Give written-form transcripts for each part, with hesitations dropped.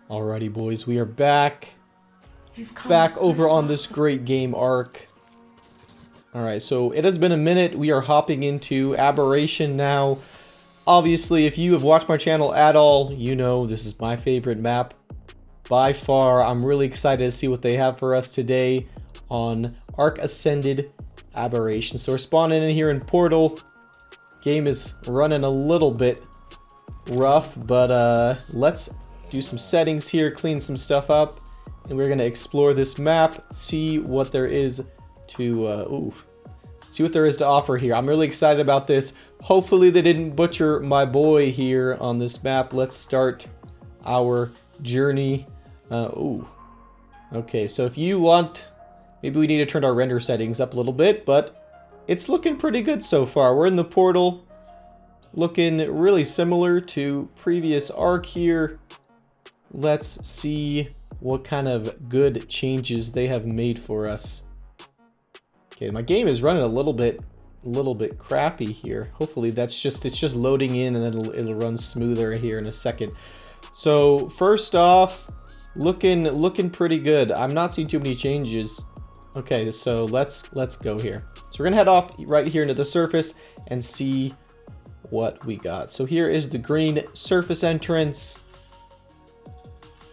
Alrighty, boys, we are back. You've come Back so over on far. this great game, ARK. Alright, so it has been a minute. We are hopping into Aberration now. Obviously, if you have watched my channel at all, you know this is my favorite map by far. I'm really excited to see what they have for us today on ARK Ascended Aberration. So we're spawning in here in Portal. Game is running a little bit rough, but let's do some settings here, clean some stuff up, and we're gonna explore this map, see what there is to see what there is to offer here. I'm really excited about this. Hopefully they didn't butcher my boy here on this map. Let's start our journey. Okay, so if you want, maybe we need to turn our render settings up a little bit, but it's looking pretty good so far. We're in the portal, looking really similar to previous ARK here. Let's see what kind of good changes they have made for us. Okay, my game is running a little bit crappy here. Hopefully it's just loading in, and then it'll run smoother here in a second. So first off, looking pretty good. I'm not seeing too many changes. Okay, so let's go here. So we're gonna head off right here into the surface and see what we got. So here is the green surface entrance.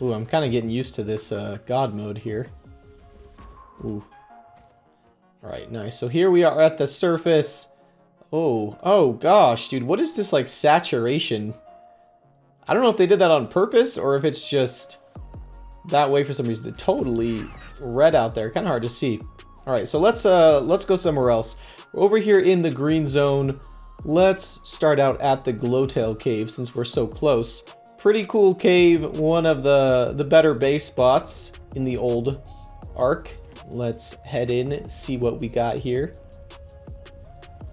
Ooh, I'm kind of getting used to this God mode here. Ooh. Alright, nice. So here we are at the surface. Oh gosh, dude, what is this, like, saturation? I don't know if they did that on purpose or if it's just that way for some reason. It's totally red out there, kind of hard to see. Alright, so let's go somewhere else. We're over here in the green zone. Let's start out at the Glowtail Cave since we're so close. Pretty cool cave, one of the better base spots in the old ARK. Let's head in, see what we got here.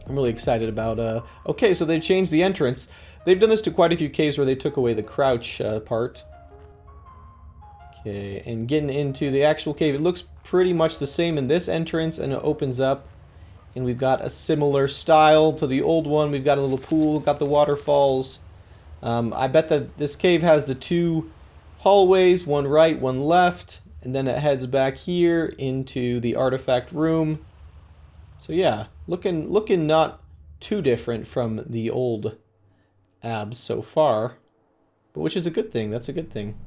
I'm really excited about, okay, so they changed the entrance. They've done this to quite a few caves where they took away the crouch part. Okay, and getting into the actual cave, it looks pretty much the same in this entrance, and it opens up. And we've got a similar style to the old one. We've got a little pool, got the waterfalls. I bet that this cave has the two hallways, one right, one left, and then it heads back here into the artifact room. So yeah, looking not too different from the old abs so far, but which is a good thing. That's a good thing.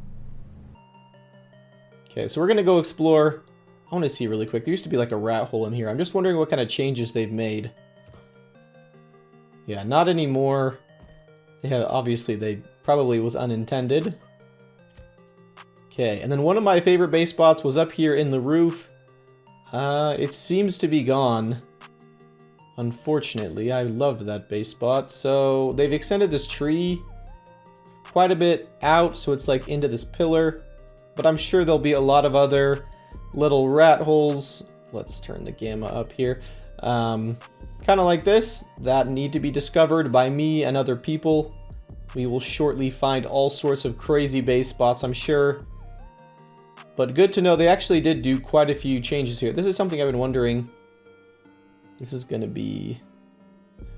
Okay, so we're gonna go explore. I want to see really quick. There used to be like a rat hole in here. I'm just wondering what kind of changes they've made. Yeah, not anymore. Yeah, obviously they probably was unintended. Okay, and then one of my favorite base spots was up here in the roof. It seems to be gone. Unfortunately, I loved that base spot. So they've extended this tree quite a bit out, so it's like into this pillar. But I'm sure there'll be a lot of other little rat holes. Let's turn the gamma up here. Kind of like this, that need to be discovered by me and other people. We will shortly find all sorts of crazy base spots, I'm sure. But good to know they actually did do quite a few changes here. This is something I've been wondering. This is gonna be...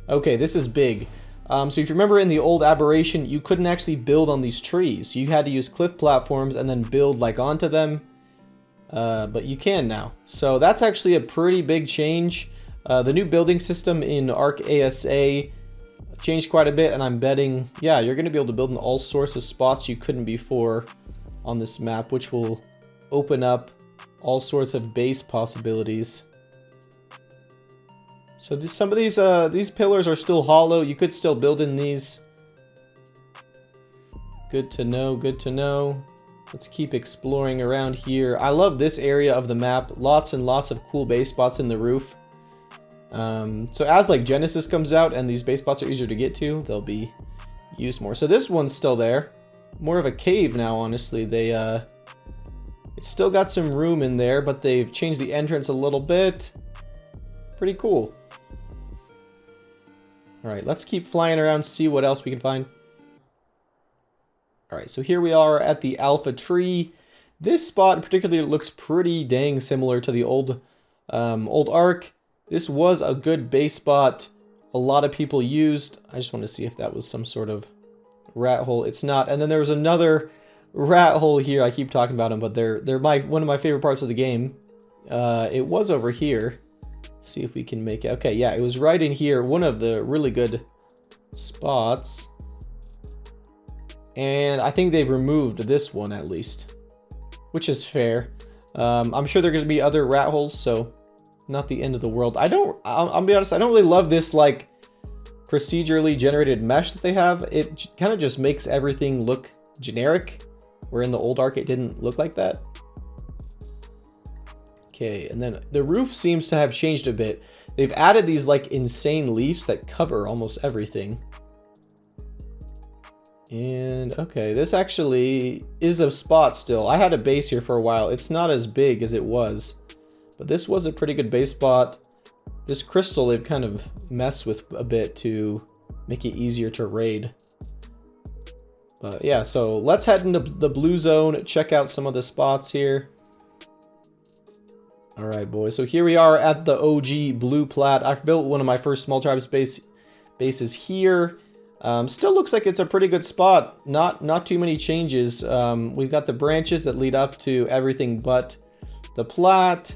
Okay, this is big. So if you remember in the old Aberration, you couldn't actually build on these trees. You had to use cliff platforms and then build like onto them. But you can now. So that's actually a pretty big change. The new building system in ARK ASA changed quite a bit, and I'm betting, yeah, you're going to be able to build in all sorts of spots you couldn't before on this map, which will open up all sorts of base possibilities. So some of these pillars are still hollow. You could still build in these. Good to know, good to know. Let's keep exploring around here. I love this area of the map. Lots and lots of cool base spots in the roof. So as like Genesis comes out and these base spots are easier to get to, they'll be used more. So this one's still there. More of a cave now, honestly. It's still got some room in there, but they've changed the entrance a little bit. Pretty cool. Alright, let's keep flying around, see what else we can find. Alright, so here we are at the Alpha Tree. This spot in particular looks pretty dang similar to the old ARK. This was a good base spot. A lot of people used. I just want to see if that was some sort of rat hole. It's not. And then there was another rat hole here. I keep talking about them, but they're one of my favorite parts of the game. It was over here. See if we can make it. Okay, yeah, it was right in here. One of the really good spots. And I think they've removed this one at least, which is fair. I'm sure there are going to be other rat holes, so not the end of the world. I'll be honest, I don't really love this like procedurally generated mesh that they have. It kind of just makes everything look generic, where in the old ARK it didn't look like that. Okay, and then the roof seems to have changed a bit. They've added these like insane leaves that cover almost everything. And okay, this actually is a spot still. I had a base here for a while. It's not as big as it was, but this was a pretty good base spot. This crystal they've kind of messed with a bit to make it easier to raid. But yeah, so let's head into the blue zone, check out some of the spots here. All right, boys. So here we are at the OG blue plat. I've built one of my first small tribes bases here. Still looks like it's a pretty good spot. Not too many changes. We've got the branches that lead up to everything but the plat.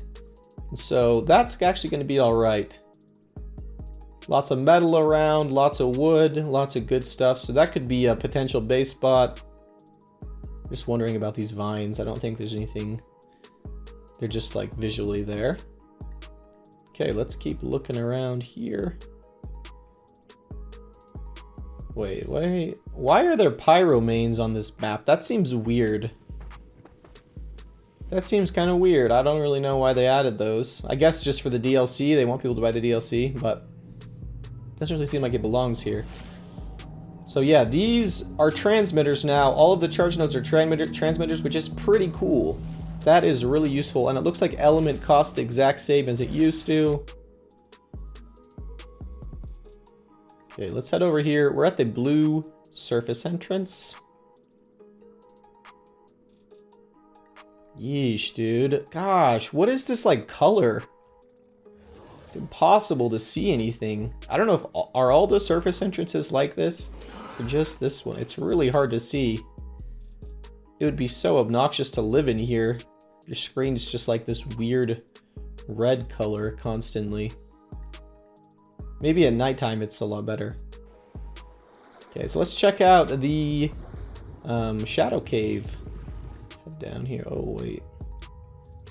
So that's actually going to be all right. Lots of metal around, lots of wood, lots of good stuff. So that could be a potential base spot. Just wondering about these vines. I don't think there's anything. They're just like visually there. Okay, let's keep looking around here. Wait. Why are there pyromanes on this map? That seems weird. That seems kind of weird. I don't really know why they added those. I guess just for the DLC. They want people to buy the DLC, but doesn't really seem like it belongs here. So yeah, these are transmitters now. All of the charge nodes are transmitters, which is pretty cool. That is really useful, and it looks like element costs the exact same as it used to. Okay, let's head over here. We're at the blue surface entrance. Yeesh, dude. Gosh, what is this like color? It's impossible to see anything. I don't know if are all the surface entrances like this or just this one. It's really hard to see. It would be so obnoxious to live in here. Your screen's just like this weird red color constantly. Maybe at nighttime it's a lot better. Okay, so let's check out the shadow cave. Head down here. Oh wait,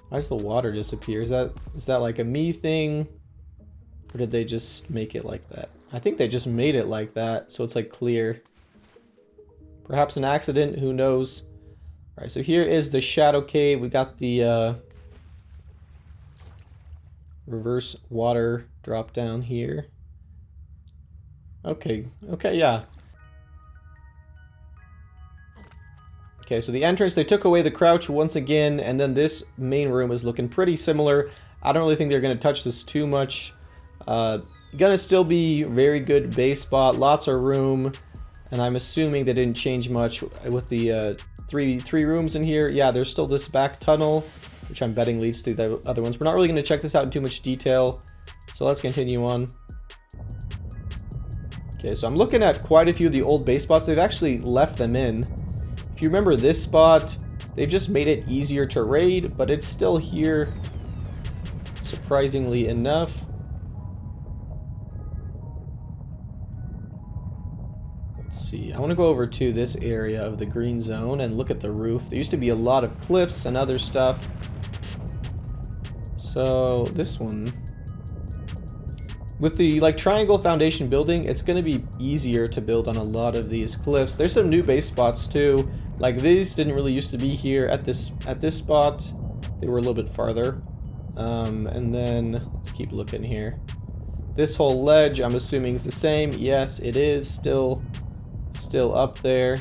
why does the water disappear? Is that like a me thing, or did they just make it like that? I think they just made it like that, so it's like clear. Perhaps an accident. Who knows? All right, so here is the shadow cave. We got the reverse water drop down here. Okay, yeah. Okay, so the entrance, they took away the crouch once again, and then this main room is looking pretty similar. I don't really think they're going to touch this too much. Gonna still be very good base spot, lots of room, and I'm assuming they didn't change much with the three rooms in here. Yeah, there's still this back tunnel, which I'm betting leads to the other ones. We're not really going to check this out in too much detail, so let's continue on. Okay, so I'm looking at quite a few of the old base spots. They've actually left them in. If you remember this spot, they've just made it easier to raid, but it's still here, surprisingly enough. Let's see, I want to go over to this area of the green zone and look at the roof. There used to be a lot of cliffs and other stuff. So this one, with the like triangle foundation building, it's going to be easier to build on a lot of these cliffs. There's some new base spots too. Like these didn't really used to be here at this spot. They were a little bit farther. And then let's keep looking here. This whole ledge, I'm assuming is the same. Yes, it is still up there.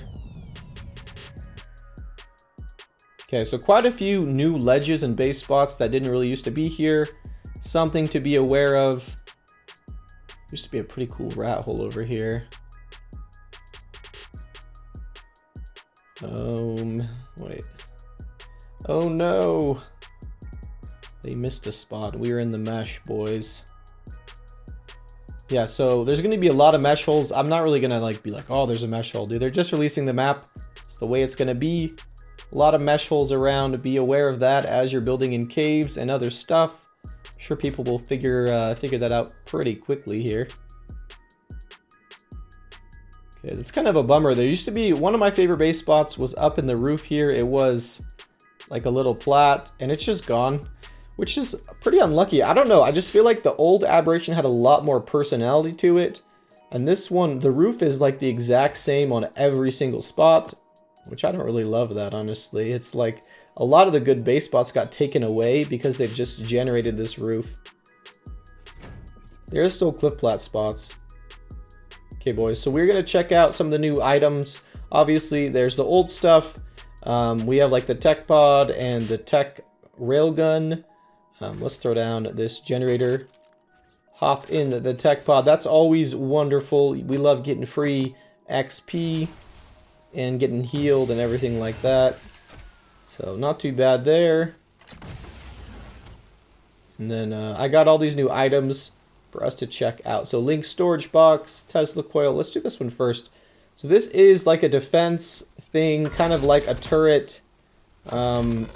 Okay, so quite a few new ledges and base spots that didn't really used to be here. Something to be aware of. Used to be a pretty cool rat hole over here. Wait. Oh no! They missed a spot. We were in the mesh, boys. Yeah, so there's going to be a lot of mesh holes. I'm not really going to like be like, oh, there's a mesh hole, dude. They're just releasing the map. It's the way it's going to be. A lot of mesh holes around. Be aware of that as you're building in caves and other stuff. I'm sure people will figure that out pretty quickly here. Okay, that's kind of a bummer. There used to be one of my favorite base spots was up in the roof here. It was like a little plat, and it's just gone, which is pretty unlucky. I don't know. I just feel like the old Aberration had a lot more personality to it, and this one, the roof is like the exact same on every single spot, which I don't really love that, honestly. It's like a lot of the good base spots got taken away because they've just generated this roof. There's still cliff plat spots. Okay, boys, so we're going to check out some of the new items. Obviously, there's the old stuff. We have like the tech pod and the tech railgun. Let's throw down this generator. Hop in the tech pod. That's always wonderful. We love getting free XP and getting healed and everything like that. So not too bad there. And then I got all these new items for us to check out. So link storage box, Tesla coil. Let's do this one first. So this is like a defense thing, kind of like a turret. I don't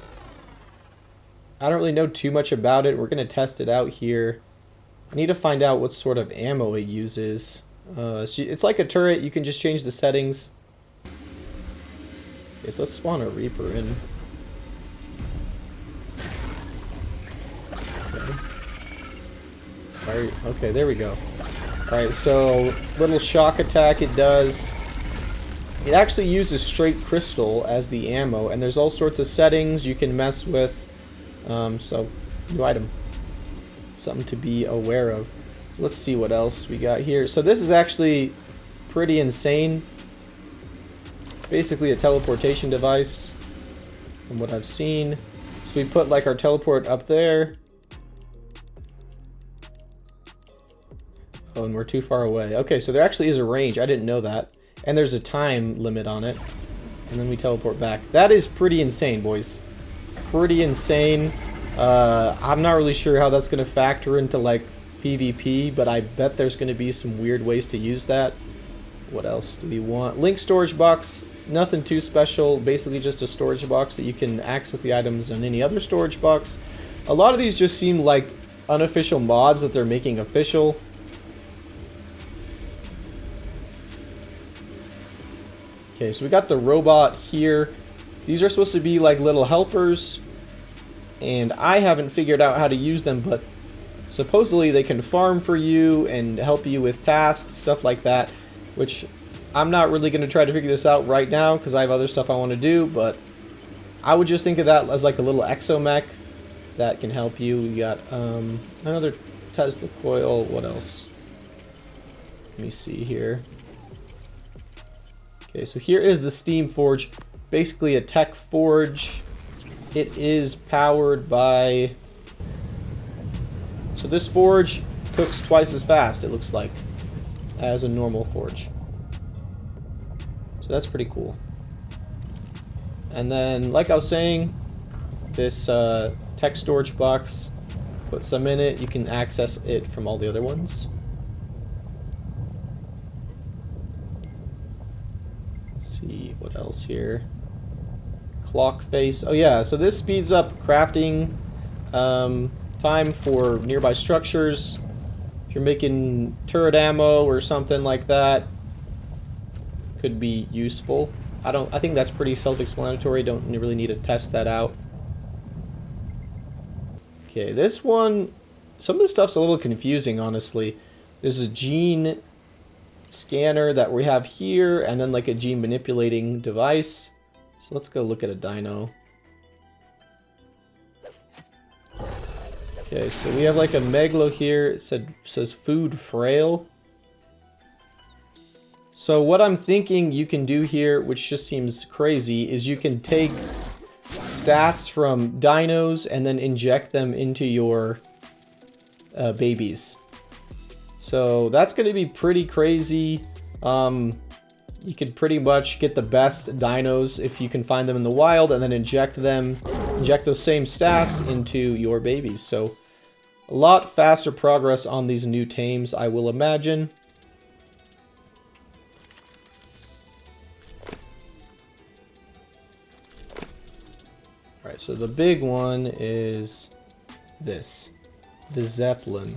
really know too much about it. We're going to test it out here. I need to find out what sort of ammo it uses. So it's like a turret. You can just change the settings. Okay, so let's spawn a Reaper in. Okay, there we go. Alright, so little shock attack it does. It actually uses straight crystal as the ammo, and there's all sorts of settings you can mess with. So, new item. Something to be aware of. So let's see what else we got here. So this is actually pretty insane. Basically a teleportation device, from what I've seen. So we put like our teleport up there. Oh, and we're too far away. Okay, so there actually is a range. I didn't know that. And there's a time limit on it. And then we teleport back. That is pretty insane, boys. Pretty insane. I'm not really sure how that's going to factor into, like, PvP, but I bet there's going to be some weird ways to use that. What else do we want? Link storage box. Nothing too special. Basically just a storage box that you can access the items on any other storage box. A lot of these just seem like unofficial mods that they're making official. Okay, so we got the robot here. These are supposed to be like little helpers, and I haven't figured out how to use them, but supposedly they can farm for you and help you with tasks, stuff like that, which I'm not really going to try to figure this out right now because I have other stuff I want to do, but I would just think of that as like a little exomech that can help you. You got another Tesla coil. What else? Let me see here. Okay, so here is the Steam Forge, basically a tech forge. It is powered by... So this forge cooks twice as fast, it looks like, as a normal forge. So that's pretty cool. And then, like I was saying, this tech storage box, put some in it, you can access it from all the other ones. See what else here. Clock face. Oh yeah, so this speeds up crafting time for nearby structures. If you're making turret ammo or something like that, could be useful. I think that's pretty self-explanatory. Don't really need to test that out. Okay, this one, some of the stuff's a little confusing, honestly. There's a gene scanner that we have here, and then like a gene manipulating device. So let's go look at a dino. Okay, so we have like a megalo here. It says food frail. So what I'm thinking you can do here, which just seems crazy, is you can take stats from dinos and then inject them into your babies. So that's going to be pretty crazy. You could pretty much get the best dinos if you can find them in the wild and then inject those same stats into your babies. So a lot faster progress on these new tames, I will imagine. Alright, so the big one is this. The Zeppelin.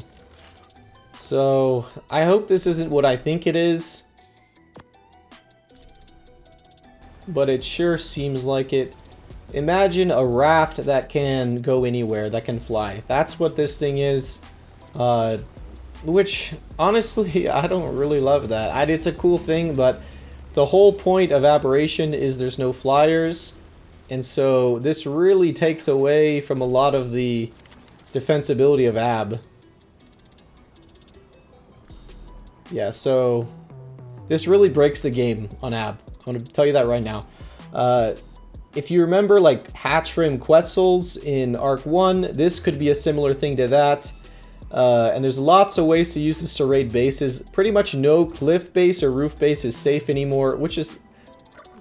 So, I hope this isn't what I think it is. But it sure seems like it. Imagine a raft that can go anywhere, that can fly. That's what this thing is. Which, honestly, I don't really love that. It's a cool thing, but the whole point of Aberration is there's no flyers. And so this really takes away from a lot of the defensibility of Ab. Yeah, so this really breaks the game on Ab. I'm going to tell you that right now. If you remember, like, Hatchrim Quetzals in ARK 1, this could be a similar thing to that. And there's lots of ways to use this to raid bases. Pretty much no cliff base or roof base is safe anymore, which is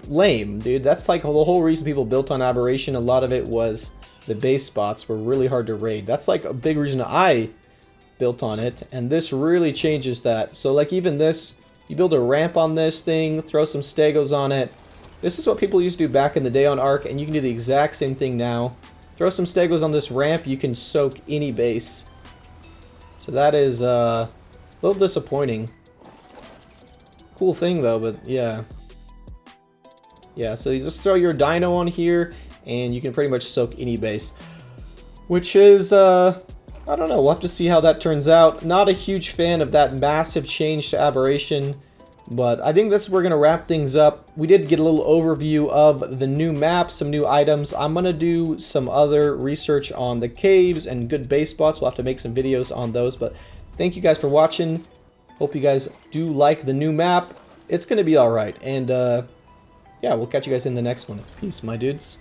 lame, dude. That's like the whole reason people built on Aberration. A lot of it was the base spots were really hard to raid. That's like a big reason I built on it, and this really changes that. So like even this, you build a ramp on this thing, throw some stegos on it. This is what people used to do back in the day on ARK, and you can do the exact same thing now. Throw some stegos on this ramp, you can soak any base. So that is a little disappointing. Cool thing though, but yeah. Yeah, so you just throw your dino on here, and you can pretty much soak any base. Which is, I don't know, we'll have to see how that turns out. Not a huge fan of that massive change to Aberration, but I think this is where we're going to wrap things up. We did get a little overview of the new map, some new items. I'm going to do some other research on the caves and good base spots. We'll have to make some videos on those, but thank you guys for watching. Hope you guys do like the new map. It's going to be alright, and yeah, we'll catch you guys in the next one. Peace, my dudes.